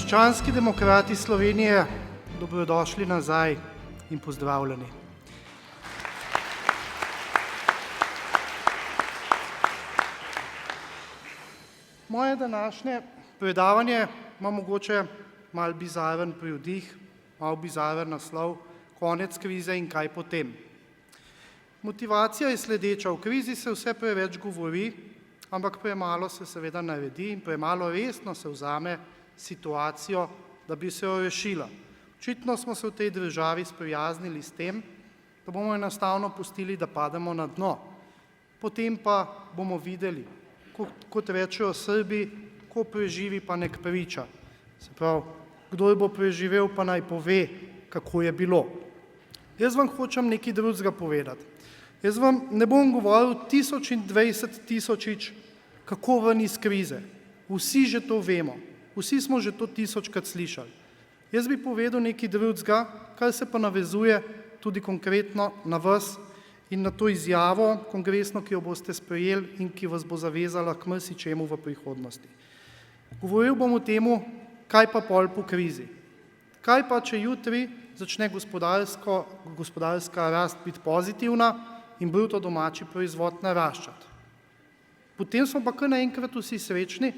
Krščanski demokrati Slovenije, dobrodošli nazaj in pozdravljeni. Moje današnje predavanje ima mogoče malo bizaren pridih, malo bizaren naslov, konec krize in kaj potem. Motivacija je sledeča, v krizi se vse preveč govori, ampak premalo se seveda naredi in premalo resno se vzame situacijo, da bi se jo rešila. Očitno smo se v tej državi sprijaznili s tem, da bomo enostavno pustili, da pademo na dno. Potem pa bomo videli, kot rečejo Srbi, ko preživi, pa nek priča. Se pravi, kdor bo preživel, pa naj pove, kako je bilo. Jaz vam hočem nekaj drugega povedati. Jaz vam ne bom govoril 1020 kako ven iz krize. Vsi že to vemo. Vsi smo že to 1000krat slišali. Jaz bi povedal nekaj drugega, kar se pa navezuje tudi konkretno na vas in na to izjavo, kongresno, ki jo boste sprejeli in ki vas bo zavezala k marsičemu v prihodnosti. Govoril bom o temu, kaj pa pol po krizi. Kaj pa, če jutri začne gospodarska rast biti pozitivna in bruto domači proizvod naraščati. Potem smo pa kar naenkrat vsi srečni,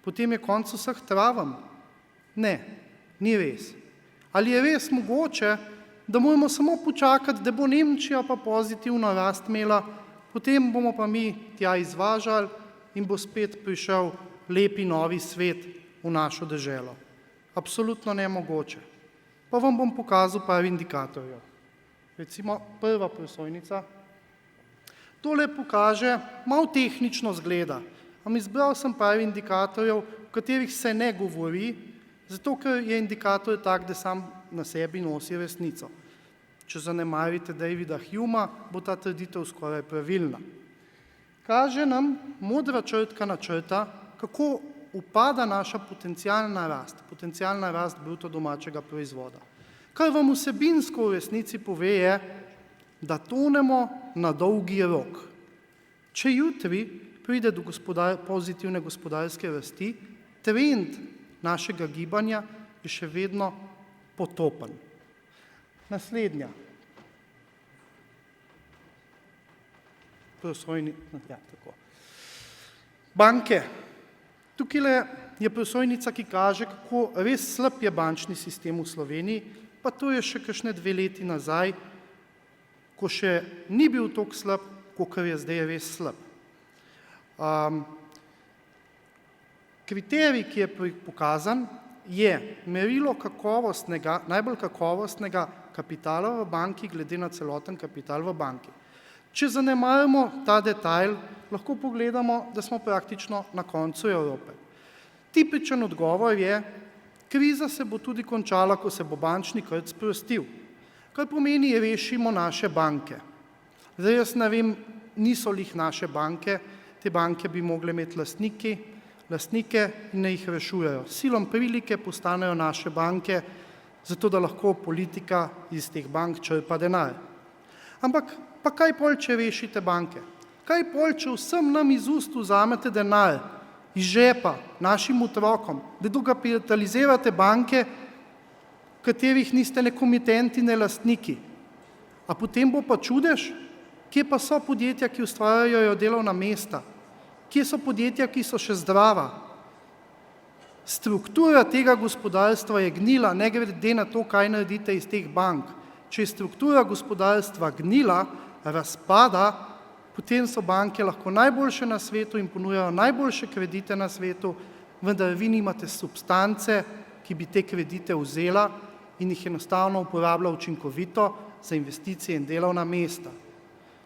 potem je konec vseh travam. Ne, ni res. Ali je res mogoče, da moramo samo počakati, da bo Nemčija pa pozitivno rast imela, potem bomo pa mi tja izvažali in bo spet prišel lepi novi svet v našo deželo. Absolutno nemogoče. Pa vam bom pokazal par indikatorjev. Recimo prva prosojnica. Tole pokaže, malo tehnično zgleda. Izbral sem par indikatorjev, o katerih se ne govori, zato ker je indikator tak, da sam na sebi nosi resnico. Če zanemarite Davida Humea, bo ta trditev skoraj pravilna. Kaže nam modra črtkana črta, kako upada naša potencialna rast bruto domačega proizvoda. Kar vam vsebinsko v resnici pove je, da tonemo na dolgi rok. Če jutri pride do pozitivne gospodarske rasti, trend našega gibanja je še vedno potopen. Naslednja. Banke. Tukaj je prosojnica, ki kaže, kako res slab je bančni sistem v Sloveniji, pa to je še kakšne 2 leti nazaj, ko še ni bil toliko slab, kakor je zdaj res slab. Kriterij, ki je pokazan, je merilo najbolj kakovostnega kapitala v banki glede na celoten kapital v banki. Če zanemarimo ta detajl, lahko pogledamo, da smo praktično na koncu Evrope. Tipičen odgovor je, kriza se bo tudi končala, ko se bo bančni krč sprostil. Kar pomeni, rešimo naše banke. Zdaj jaz ne vem, niso lih naše banke, te banke bi mogle imeti lastnike in ne jih rešujejo. Silom prilike postanejo naše banke, zato da lahko politika iz teh bank črpa denar. Ampak pa kaj pol, če rešite banke? Kaj pol, če vsem nam iz ust vzamete denar, iz žepa, našim otrokom, da dokapitalizirate banke, katerih niste ne komitenti, ne lastniki. A potem bo pa čudež, kje pa so podjetja, ki ustvarjajo delovna mesta? Kje so podjetja, ki so še zdrava? Struktura tega gospodarstva je gnila, ne glede na to, kaj naredite iz teh bank. Če je struktura gospodarstva gnila, razpada, potem so banke lahko najboljše na svetu in ponujajo najboljše kredite na svetu, vendar vi nimate substance, ki bi te kredite vzela in jih enostavno uporabila učinkovito za investicije in delovna mesta.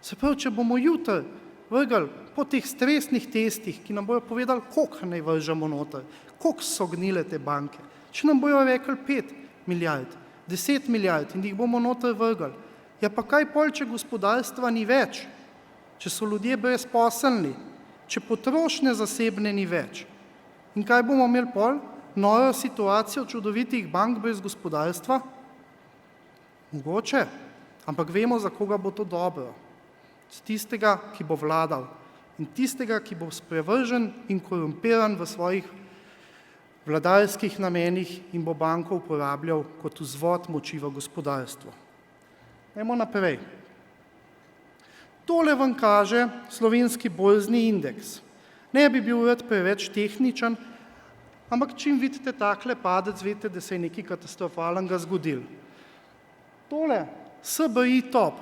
Se pravi, če bomo jutri vrgli po teh stresnih testih, ki nam bojo povedali, koliko naj vržemo noter, koliko so gnile te banke, če nam bojo rekli 5 milijard, 10 milijard in jih bomo noter vrgli, ja pa kaj pol, če gospodarstva ni več, če so ljudje brezposelni, če potrošnje zasebne ni več. In kaj bomo imeli pol? Novo situacijo čudovitih bank brez gospodarstva? Mogoče, ampak vemo, za koga bo to dobro. Z tistega, ki bo vladal in tistega, ki bo sprevržen in korumpiran v svojih vladarskih namenih in bo banko uporabljal kot vzvod moči v gospodarstvu. Dajmo naprej. Tole vam kaže slovenski borzni indeks. Ne bi bil rad preveč tehničen, ampak čim vidite takle padec, vedite, da se je nekaj katastrofalnega zgodil. Tole, SBI top,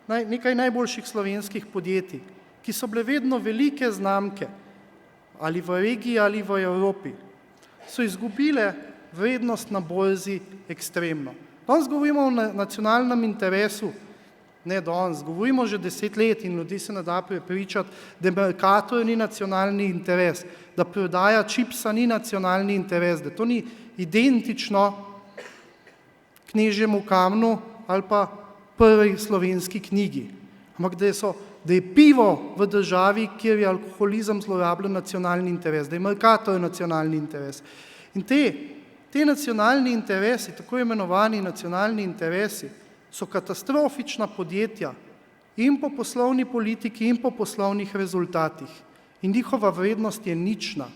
nekaj najboljših slovenskih podjetij, ki so bile vedno velike znamke, ali v regiji, ali v Evropi, so izgubile vrednost na borzi ekstremno. Danes govorimo o nacionalnem interesu, ne danes, govorimo že 10 let in ljudi se ne da prepričati, da Mercator ni nacionalni interes, da prodaja čipsa ni nacionalni interes, da to ni identično Knežjemu kamnu ali pa prvi slovenski knjigi, ampak da je pivo v državi, kjer je alkoholizem zlorabljen, nacionalni interes, da je Mercator nacionalni interes. In te nacionalni interesi, tako imenovani nacionalni interesi, so katastrofična podjetja in po poslovni politiki in po poslovnih rezultatih. In njihova vrednost je nična.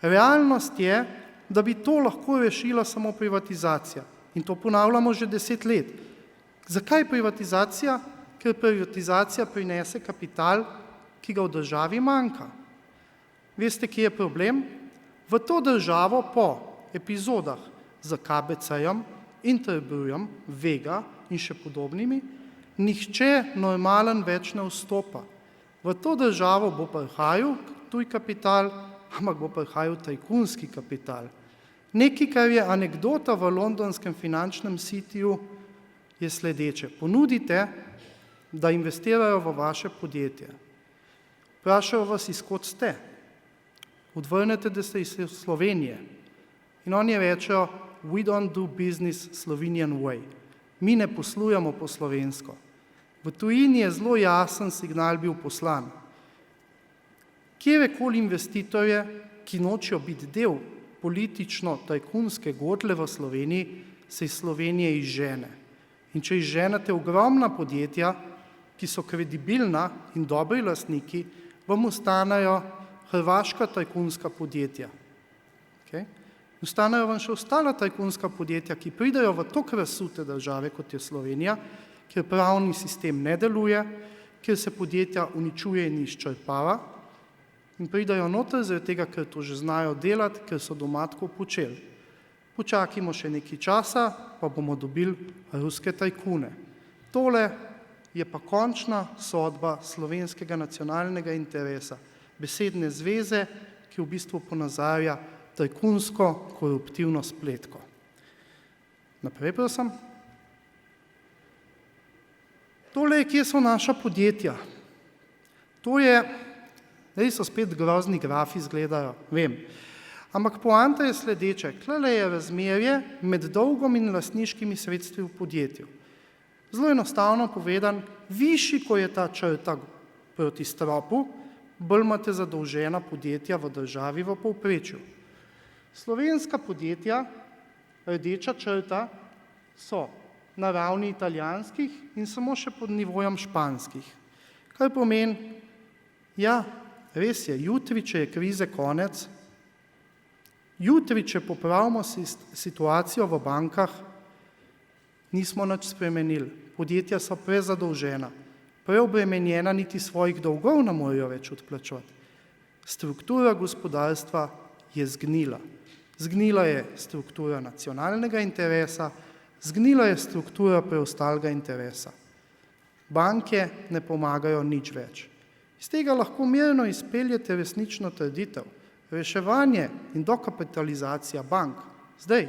Realnost je, da bi to lahko rešila samo privatizacija. In to ponavljamo že 10 let. Zakaj privatizacija? Ker privatizacija prinese kapital, ki ga v državi manjka. Veste, kje je problem? V to državo po epizodah z KBC-jem, Interbrujem, Vega in še podobnimi, nihče normalen več ne vstopa. V to državo bo prihajal tuj kapital, ampak bo prihajal tajkunski kapital. Nekaj, kar je anekdota v londonskem finančnem sitiju, je sledeče. Ponudite, da investirajo v vaše podjetje. Vprašajo vas, iz kod ste. Odvrnete, da ste iz Slovenije. In oni rečejo, we don't do business Slovenian way. Mi ne poslujemo po slovensko. V tujini je zelo jasen signal bil poslan. Kjerkoli investitorje, ki nočejo biti del politično-tajkunske godle v Sloveniji, se iz Slovenije izžene. In če izženete ogromna podjetja, ki so kredibilna in dobri lastniki, vam ostanejo hrvaška tajkunska podjetja. Ostanejo vam še ostala tajkunska podjetja, ki pridejo v tako razsute države, kot je Slovenija, kjer pravni sistem ne deluje, kjer se podjetja uničuje in izčrpava in pridejo noter zaradi tega, ker to že znajo delati, ker so doma tako počeli. Počakajmo še nekaj časa, pa bomo dobili ruske tajkune. Tole je pa končna sodba slovenskega nacionalnega interesa, besedne zveze, ki v bistvu ponazarja tajkunsko koruptivno spletko. Naprej, prosim. Tole je, kje so naša podjetja. To je, zdaj so spet grozni grafi izgledajo, vem. Ampak poanta je sledeče. Tlele je razmerje med dolgom in lastniškimi sredstvi v podjetju. Zelo enostavno povedan, višji, ko je ta črta proti stropu, bolj imate zadolžena podjetja v državi v povprečju. Slovenska podjetja, rdeča črta, so na ravni italijanskih in samo še pod nivojem španskih. Kar pomeni, ja, res je, jutri, če je krize konec, jutri, če popravimo situacijo v bankah, nismo nič spremenili. Podjetja so prezadolžena, preobremenjena, niti svojih dolgov ne morejo več odplačati. Struktura gospodarstva je zgnila. Zgnila je struktura nacionalnega interesa, zgnila je struktura preostalega interesa. Banke ne pomagajo nič več. Iz tega lahko mirno izpeljete resnično trditev. Reševanje in dokapitalizacija bank zdaj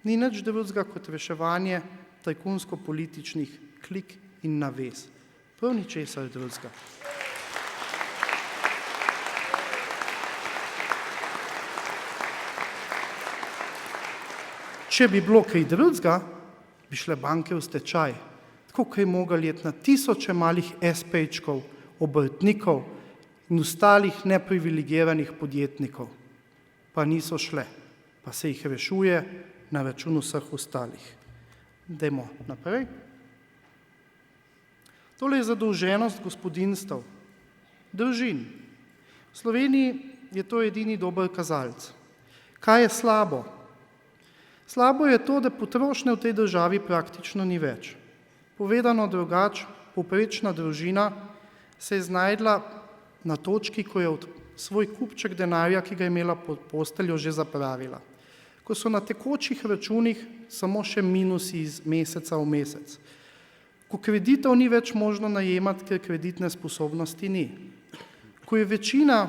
ni nič drugega kot reševanje tajkunsko-političnih klik in navez. Prav ničesar drugega. Če bi bilo kaj drugega, bi šle banke v stečaj. Tako kaj mogli jeti na tisoče malih espejčkov, obrtnikov in ostalih neprivilegiranih podjetnikov. Pa niso šle, pa se jih rešuje na račun vseh ostalih. Dajmo naprej. Tole je zadolženost gospodinjstev, družin. V Sloveniji je to edini dober kazalec. Kaj je slabo? Slabo je to, da potrošnje v tej državi praktično ni več. Povedano drugače, povprečna družina se je znajdla na točki, ko je od svoj kupček denarja, ki ga je imela pod posteljo, že zapravila. Ko so na tekočih računih samo še minusi iz meseca v mesec. Ko kreditov ni več možno najemati, ker kreditne sposobnosti ni. Ko je večina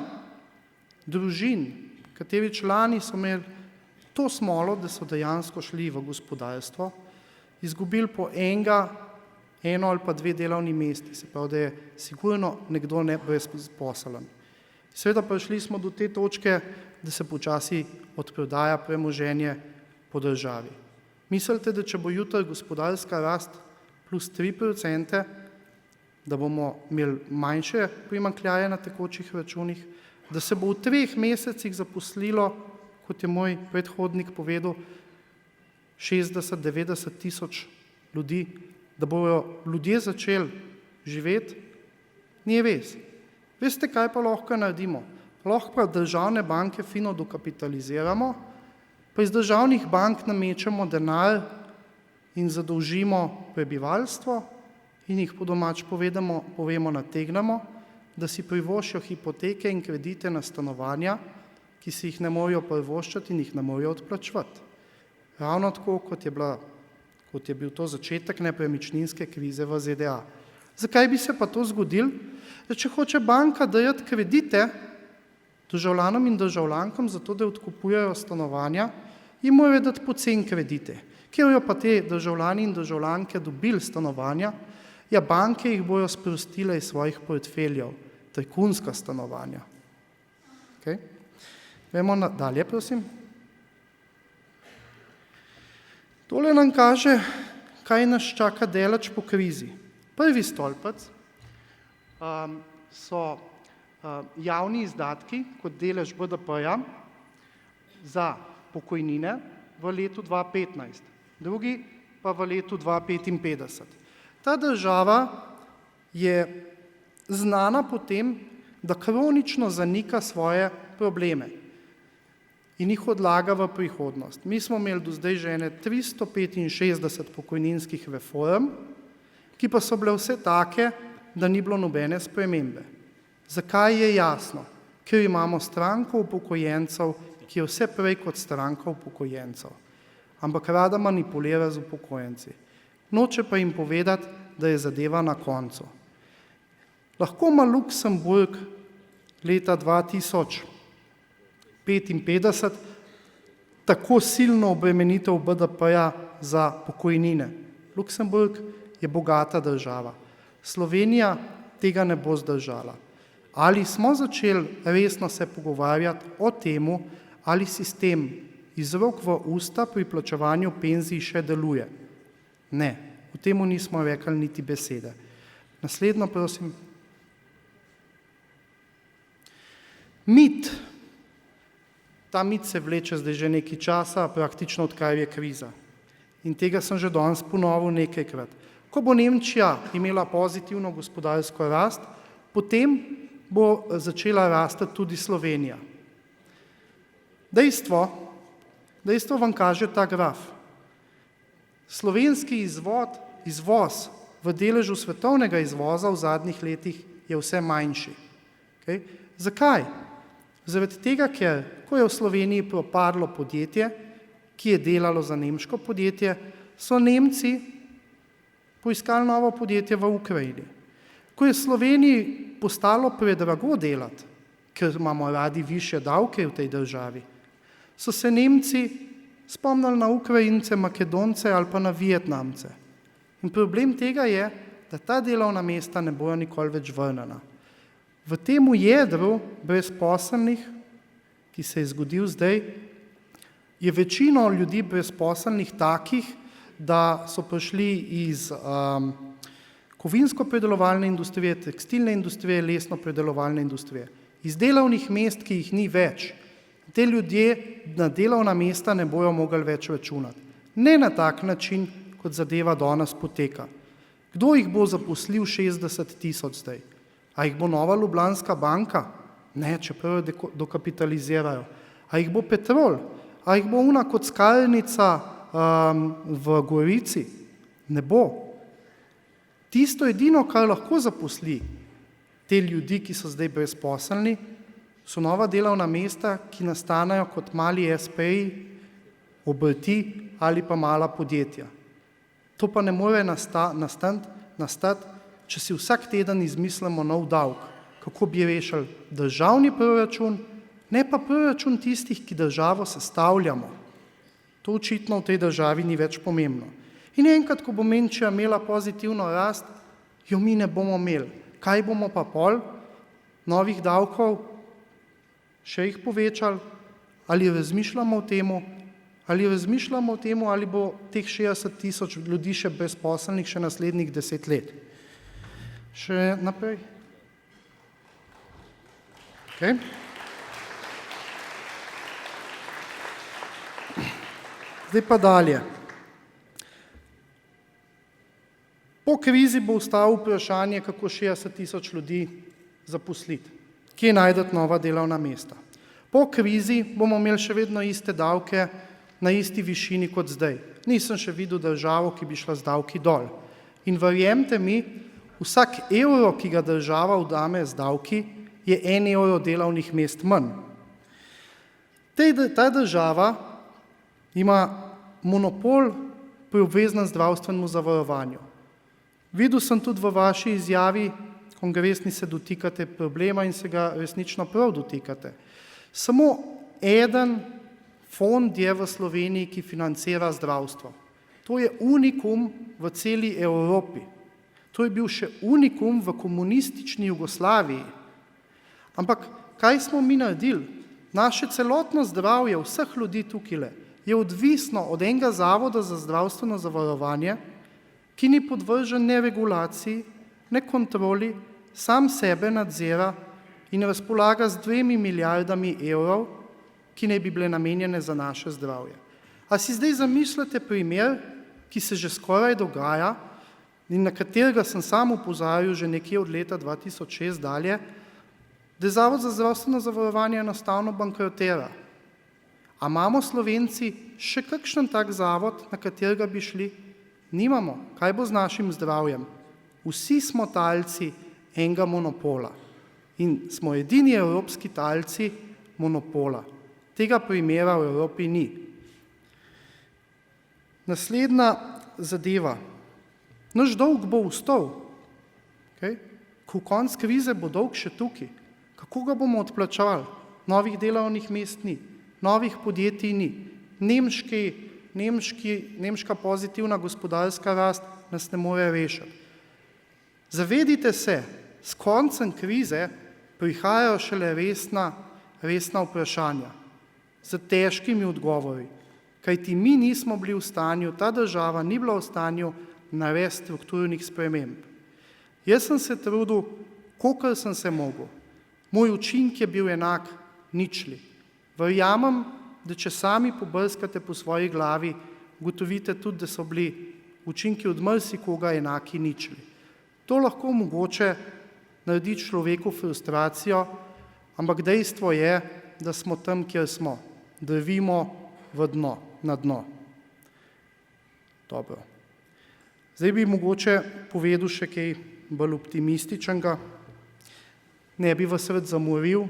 družin, kateri člani so imeli to smolo, da so dejansko šli v gospodarstvo, izgubili po eno ali pa 2 delovni mesti, se pravi, da je sigurno nekdo brezposeln. Seveda prišli smo do te točke, da se počasi odprodaja premoženje po državi. Mislite, da če bo jutri gospodarska rast plus 3%, da bomo imeli manjše primanjkljaje na tekočih računih, da se bo v 3 mesecih zaposlilo, kot je moj predhodnik povedal, 60-90 tisoč ljudi, da bojo ljudje začeli živeti, ni res. Veste, kaj pa lahko naredimo? Lahko pa državne banke fino dokapitaliziramo, pa iz državnih bank namečemo denar in zadolžimo prebivalstvo in jih po domač povemo nategnemo, da si privoščijo hipoteke in kredite na stanovanja, ki si jih ne morejo privoščiti in jih ne morejo odplačevati. Ravno tako, kot je bil to začetek nepremičninske krize v ZDA. Zakaj bi se pa to zgodilo? Če hoče banka dajati kredite državljanom in državljankam zato, da odkupujejo stanovanja, jim morajo dati poceni kredite. Kjer jo pa te državljani in državljanke dobili stanovanja, ja, banke jih bojo sprostile iz svojih portfeljev, tajkunska stanovanja. Okay? Gremo dalje, prosim. Tole nam kaže, kaj nas čaka daleč po krizi. Prvi stolpec so javni izdatki kot delež BDP-ja za pokojnine v letu 2015, drugi pa v letu 2055. Ta država je znana po tem, da kronično zanika svoje probleme in jih odlaga v prihodnost. Mi smo imeli do zdaj že 365 pokojninskih reform, ki pa so bile vse take, da ni bilo nobene spremembe. Zakaj je jasno? Ker imamo stranko upokojencev, ki je vse prej kot stranka upokojencev, ampak rada manipulira z upokojenci. Noče pa jim povedati, da je zadeva na koncu. Lahko ima Luksemburg leta 2055 tako silno obremenitev BDP-ja za pokojnine. Luksemburg je bogata država. Slovenija tega ne bo zdržala. Ali smo začeli resno se pogovarjati o temu, ali sistem iz rok v usta pri plačevanju penzij še deluje? Ne, o temu nismo rekli niti besede. Naslednjo, prosim. Mit. Ta mit se vleče zdaj že nekaj časa, praktično odkar je kriza. In tega sem že danes ponovil nekajkrat. Ko bo Nemčija imela pozitivno gospodarsko rast, potem bo začela rasti tudi Slovenija. Dejstvo vam kaže ta graf. Slovenski izvoz v deležu svetovnega izvoza v zadnjih letih je vse manjši. Okay? Zakaj? Zaradi tega, ker ko je v Sloveniji propadlo podjetje, ki je delalo za nemško podjetje, so Nemci poiskali novo podjetje v Ukrajini. Ko je Sloveniji postalo predrago delati, ker imamo radi višje davke v tej državi, so se Nemci spomnili na Ukrajince, Makedonce ali pa na Vietnamce. In problem tega je, da ta delovna mesta ne bojo nikoli več vrnjena. V temu jedru brezposelnih, ki se je zgodil zdaj, je večino ljudi brezposelnih takih, da so prišli iz kovinsko-predelovalne industrije, tekstilne industrije, lesno-predelovalne industrije. Iz delovnih mest, ki jih ni več. Te ljudje na delovna mesta ne bojo mogli več računati. Ne na tak način, kot zadeva danes poteka. Kdo jih bo zaposlil 60 tisoč zdaj? A jih bo Nova Ljubljanska banka? Ne, čeprav jo dokapitalizirajo. A jih bo Petrol? A jih bo ona kockarnica v Gorici? Ne bo. Tisto edino, kar lahko zaposli te ljudi, ki so zdaj brezposelni, so nova delovna mesta, ki nastanejo kot mali SPI, obrti ali pa mala podjetja. To pa ne more nastati, če si vsak teden izmislimo nov davek, kako bi rešili državni proračun, ne pa proračun tistih, ki državo sestavljamo. To očitno v tej državi ni več pomembno. In enkrat, ko bo Nemčija imela pozitivno rast, jo mi ne bomo imeli. Kaj bomo pa pol? Novih davkov? Še jih povečali? Ali razmišljamo o tem, ali bo teh 60 000 ljudi še brezposelnih še naslednjih 10 let? Še naprej. Okay. Zdaj pa dalje. Po krizi bo ostalo vprašanje, kako 60 000 ljudi zaposliti, kje najdeti nova delovna mesta. Po krizi bomo imeli še vedno iste davke na isti višini kot zdaj. Nisem še videl državo, ki bi šla z davki dol. In verjemite mi, vsak evro, ki ga država vdame z davki, je 1 evro delovnih mest manj. Ta država ima monopol pri obveznem zdravstvenem zavarovanju. Videl sem tudi v vaši izjavi, kongresni se dotikate problema in se ga resnično prav dotikate. Samo eden fond je v Sloveniji, ki financira zdravstvo. To je unikum v celi Evropi. To je bil še unikum v komunistični Jugoslaviji. Ampak kaj smo mi naredili? Naše celotno zdravje vseh ljudi tukaj je odvisno od enega zavoda za zdravstveno zavarovanje, ki ni podvržen ne regulaciji, ne kontroli, sam sebe nadzira in razpolaga z 2 milijardami evrov, ki naj bi bile namenjene za naše zdravje. A si zdaj zamislite primer, ki se že skoraj dogaja in na katerega sem sam opozarjal že nekje od leta 2006 dalje, da Zavod za zdravstveno zavarovanje enostavno bankrotira. A imamo Slovenci še kakšen tak zavod, na katerega bi šli? Nimamo. Kaj bo z našim zdravjem? Vsi smo talci enega monopola in smo edini evropski talci monopola. Tega primera v Evropi ni. Naslednja zadeva. Naš dolg bo vstal. Ko konc krize bo dolg še tukaj. Kako ga bomo odplačevali? Novih delovnih mest ni, novih podjetij ni. Nemška pozitivna gospodarska rast nas ne more rešiti. Zavedite se, s koncem krize prihajajo šele resna vprašanja, z težkimi odgovori, kajti mi nismo bili v stanju, ta država ni bila v stanju narediti strukturnih sprememb. Jaz sem se trudil, kolikor sem se mogel. Moj učinek je bil enak ničli. Verjamem, da če sami pobrskate po svoji glavi, ugotovite tudi, da so bili učinki od marsikoga enaki ničli. To lahko mogoče naredi človeku frustracijo, ampak dejstvo je, da smo tam, kjer smo. Drvimo na dno. Dobro. Zdaj bi mogoče povedal še kaj bolj optimističnega. Ne bi vas rad zamoril,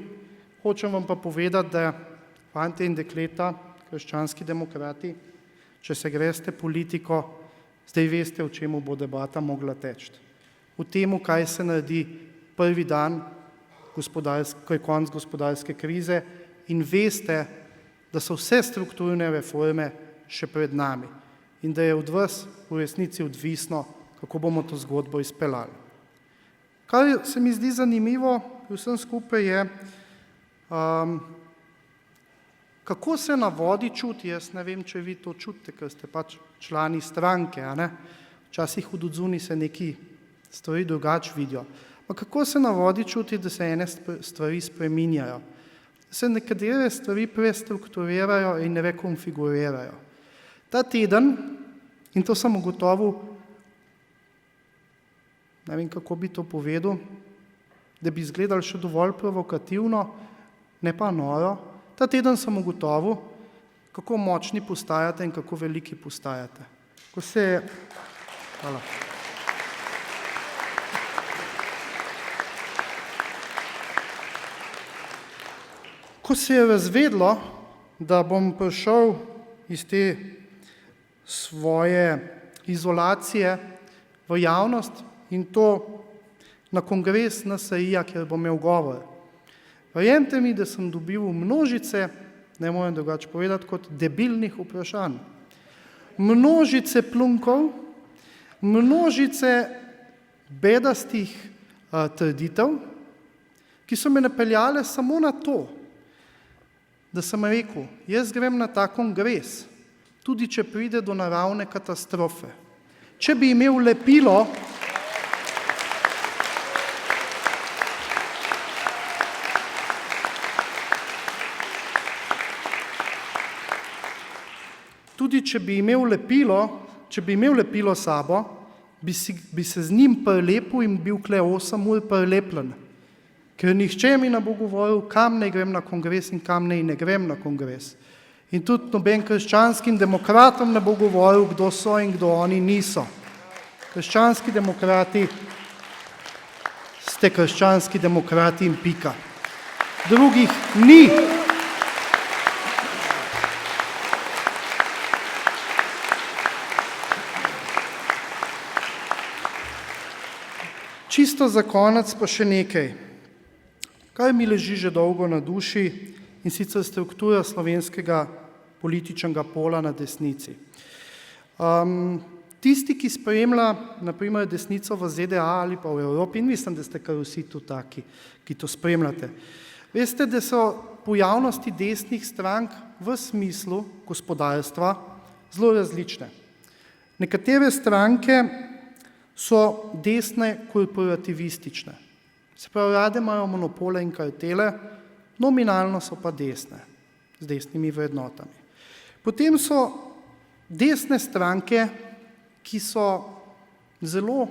hočem vam pa povedati, da fante in dekleta, krščanski demokrati, če se greste politiko, zdaj veste, o čemu bo debata mogla teči. V temu, kaj se naredi prvi dan, ko je konc gospodarske krize in veste, da so vse strukturne reforme še pred nami in da je od vas v resnici odvisno, kako bomo to zgodbo izpeljali. Kar se mi zdi zanimivo pri vsem skupaj je, kako se na vodi čuti, jaz ne vem, če vi to čutite, ker ste pač člani stranke, a ne? Včasih od odzuni se neki stvari drugače vidijo. Pa kako se na vodi čuti, da se ene stvari spreminjajo? Da se nekatere stvari prestrukturirajo in rekonfigurirajo. Ta teden, in to sem ugotovil, ne vem, kako bi to povedal, da bi izgledali še dovolj provokativno, ne pa noro. Ta teden sem ugotovil, kako močni postajate in kako veliki postajate. Hvala. Ko se je razvedlo, da bom prišel iz te svoje izolacije v javnost in to na kongres NSI-ja, kjer bom imel govor. Verjemite mi, da sem dobil množice, ne morem drugače povedati, kot debilnih vprašanj. Množice plunkov, množice bedastih trditev, ki so me napeljale samo na to, da sem rekel, jaz grem na ta kongres, tudi če pride do naravne katastrofe. Če bi imel lepilo, če bi imel lepilo sabo, bi se z njim prelepil in bil kle 8 ur prelepljen. Ker nihče mi ne bo govoril, kam naj grem na kongres in kam naj ne grem na kongres. In tudi noben krščanskim demokratom ne bo govoril, kdo so in kdo oni niso. Krščanski demokrati ste krščanski demokrati in pika. Drugih ni. Čisto za konec pa še nekaj, kar mi leži že dolgo na duši, in sicer struktura slovenskega političnega pola na desnici. Tisti, ki spremlja na primer desnico v ZDA ali pa v Evropi, in mislim, da ste kar vsi tu taki, ki to spremljate, veste, da so pojavnosti desnih strank v smislu gospodarstva zelo različne. Nekatere stranke so desne korporativistične. Se pravi, rade imajo monopole in kartele, nominalno so pa desne, z desnimi vrednotami. Potem so desne stranke, ki so zelo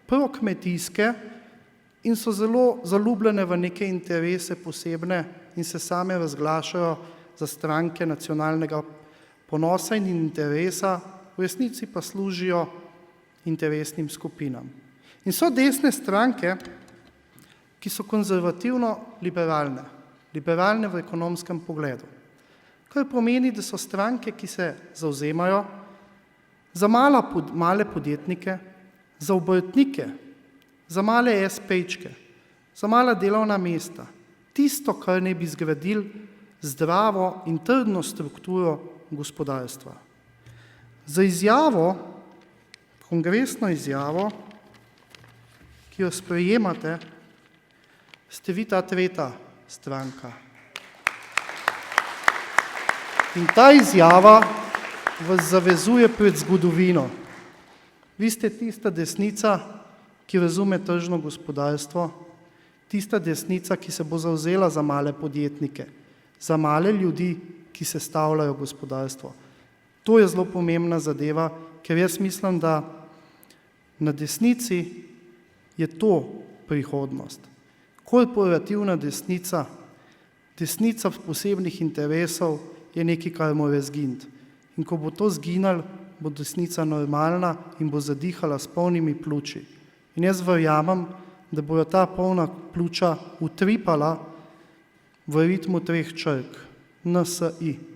prokmetijske in so zelo zaljubljene v neke interese posebne in se same razglašajo za stranke nacionalnega ponosa in interesa, v resnici pa služijo interesnim skupinam. In so desne stranke, ki so konzervativno-liberalne, liberalne v ekonomskem pogledu. Kar pomeni, da so stranke, ki se zavzemajo za male podjetnike, za obrtnike, za male espejčke, za mala delovna mesta, tisto, kar ne bi zgradili zdravo in trdno strukturo gospodarstva. Za izjavo, kongresno izjavo, ki jo sprejemate, ste vi ta tretja stranka. In ta izjava vas zavezuje pred zgodovino. Vi ste tista desnica, ki razume tržno gospodarstvo, tista desnica, ki se bo zavzela za male podjetnike, za male ljudi, ki sestavljajo gospodarstvo. To je zelo pomembna zadeva, ker jaz mislim, da na desnici je to prihodnost. Korporativna desnica, desnica posebnih interesov je nekaj, kar mora zginiti. In ko bo to zginalo, bo desnica normalna in bo zadihala s polnimi pljuči. In jaz verjamem, da bojo ta polna pljuča utripala v ritmu 3 črk, NSI.